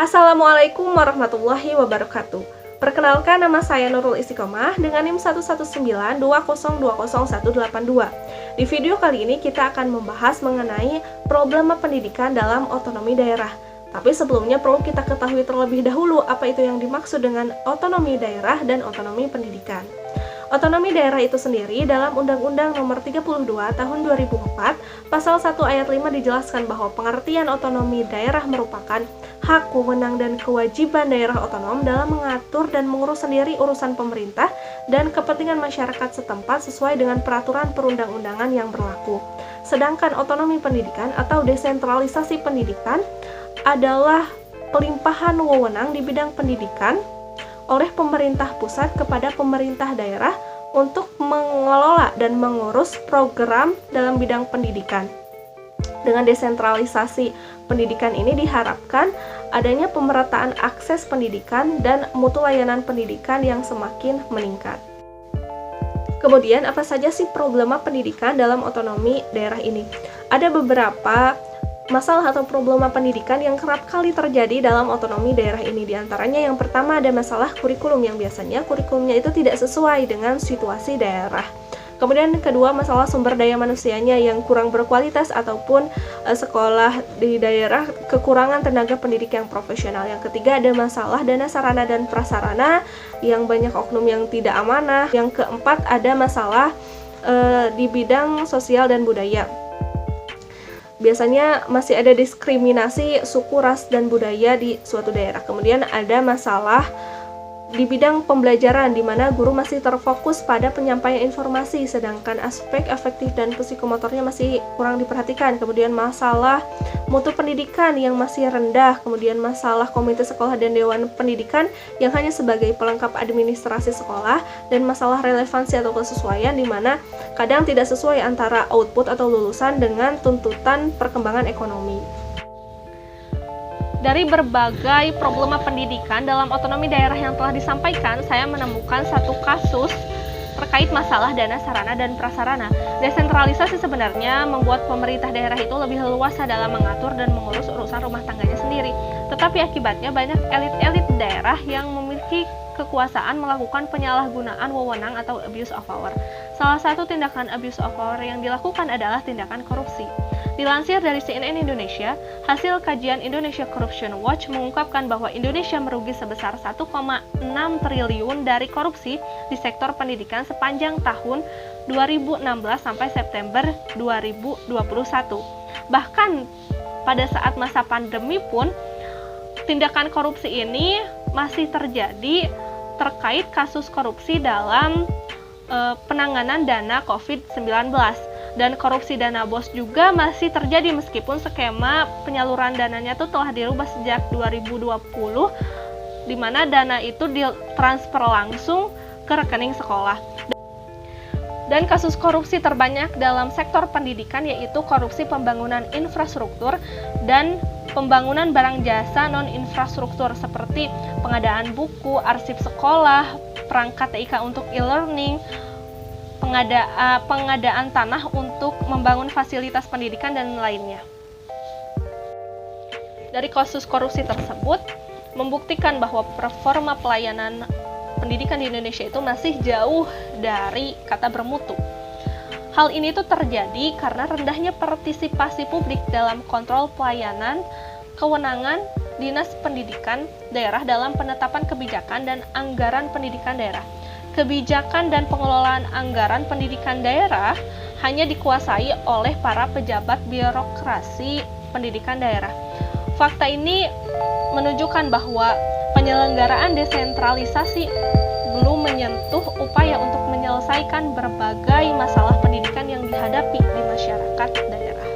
Assalamualaikum warahmatullahi wabarakatuh. Perkenalkan, nama saya Nurul Istiqomah dengan NIM 11920201882. Di video kali ini kita akan membahas mengenai problema pendidikan dalam otonomi daerah. Tapi sebelumnya perlu kita ketahui terlebih dahulu apa itu yang dimaksud dengan otonomi daerah dan otonomi pendidikan. Otonomi daerah itu sendiri dalam Undang-Undang Nomor 32 Tahun 2004, Pasal 1 Ayat 5 dijelaskan bahwa pengertian otonomi daerah merupakan hak, wewenang, dan kewajiban daerah otonom dalam mengatur dan mengurus sendiri urusan pemerintah dan kepentingan masyarakat setempat sesuai dengan peraturan perundang-undangan yang berlaku. Sedangkan otonomi pendidikan atau desentralisasi pendidikan adalah pelimpahan wewenang di bidang pendidikan oleh pemerintah pusat kepada pemerintah daerah untuk mengelola dan mengurus program dalam bidang pendidikan. Dengan desentralisasi pendidikan ini diharapkan adanya pemerataan akses pendidikan dan mutu layanan pendidikan yang semakin meningkat. Kemudian, apa saja sih problema pendidikan dalam otonomi daerah ini? Ada beberapa masalah atau problema pendidikan yang kerap kali terjadi dalam otonomi daerah ini. Di antaranya yang pertama ada masalah kurikulum yang biasanya kurikulumnya itu tidak sesuai dengan situasi daerah. Kemudian kedua, masalah sumber daya manusianya yang kurang berkualitas ataupun sekolah di daerah kekurangan tenaga pendidik yang profesional. Yang ketiga ada masalah dana sarana dan prasarana yang banyak oknum yang tidak amanah. Yang keempat ada masalah di bidang sosial dan budaya. Biasanya masih ada diskriminasi suku, ras, dan budaya di suatu daerah. Kemudian ada masalah di bidang pembelajaran, di mana guru masih terfokus pada penyampaian informasi, sedangkan aspek afektif dan psikomotornya masih kurang diperhatikan. Kemudian masalah mutu pendidikan yang masih rendah, kemudian masalah komite sekolah dan dewan pendidikan yang hanya sebagai pelengkap administrasi sekolah, dan masalah relevansi atau kesesuaian di mana kadang tidak sesuai antara output atau lulusan dengan tuntutan perkembangan ekonomi. Dari berbagai problema pendidikan dalam otonomi daerah yang telah disampaikan, saya menemukan satu kasus terkait masalah dana sarana dan prasarana. Desentralisasi sebenarnya membuat pemerintah daerah itu lebih leluasa dalam mengatur dan mengurus urusan rumah tangganya sendiri. Tetapi akibatnya banyak elit-elit daerah yang memiliki kekuasaan melakukan penyalahgunaan wewenang atau abuse of power. Salah satu tindakan abuse of power yang dilakukan adalah tindakan korupsi. Dilansir dari CNN Indonesia, hasil kajian Indonesia Corruption Watch mengungkapkan bahwa Indonesia merugi sebesar 1,6 triliun dari korupsi di sektor pendidikan sepanjang tahun 2016 sampai September 2021. Bahkan pada saat masa pandemi pun, tindakan korupsi ini masih terjadi terkait kasus korupsi dalam penanganan dana COVID-19. Dan korupsi dana BOS juga masih terjadi meskipun skema penyaluran dananya itu telah dirubah sejak 2020, di mana dana itu ditransfer langsung ke rekening sekolah. Dan kasus korupsi terbanyak dalam sektor pendidikan yaitu korupsi pembangunan infrastruktur dan pembangunan barang jasa non-infrastruktur seperti pengadaan buku, arsip sekolah, perangkat TIK untuk e-learning, pengadaan tanah untuk membangun fasilitas pendidikan dan lainnya. Dari kasus korupsi tersebut membuktikan bahwa performa pelayanan pendidikan di Indonesia itu masih jauh dari kata bermutu. Hal ini tuh terjadi karena rendahnya partisipasi publik dalam kontrol pelayanan, kewenangan Dinas Pendidikan Daerah dalam penetapan kebijakan dan anggaran pendidikan daerah. Kebijakan dan pengelolaan anggaran pendidikan daerah hanya dikuasai oleh para pejabat birokrasi pendidikan daerah. Fakta ini menunjukkan bahwa penyelenggaraan desentralisasi belum menyentuh upaya untuk menyelesaikan berbagai masalah pendidikan yang dihadapi di masyarakat daerah.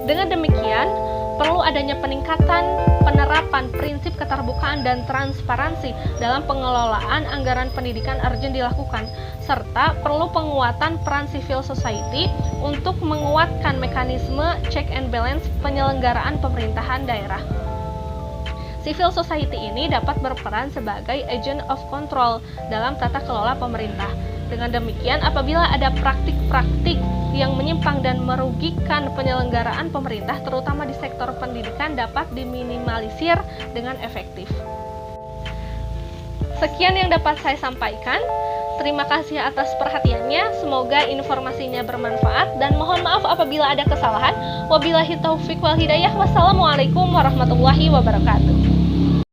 Dengan demikian, perlu adanya peningkatan penerapan prinsip keterbukaan dan transparansi dalam pengelolaan anggaran pendidikan urgent dilakukan, serta perlu penguatan peran civil society untuk menguatkan mekanisme check and balance penyelenggaraan pemerintahan daerah. Civil society ini dapat berperan sebagai agent of control dalam tata kelola pemerintah. Dengan demikian, apabila ada praktik-praktik yang menyimpang dan merugikan penyelenggaraan pemerintah, terutama di sektor pendidikan, dapat diminimalisir dengan efektif. Sekian yang dapat saya sampaikan. Terima kasih atas perhatiannya. Semoga informasinya bermanfaat dan mohon maaf apabila ada kesalahan. Wabillahi taufik wal hidayah. Wassalamualaikum warahmatullahi wabarakatuh.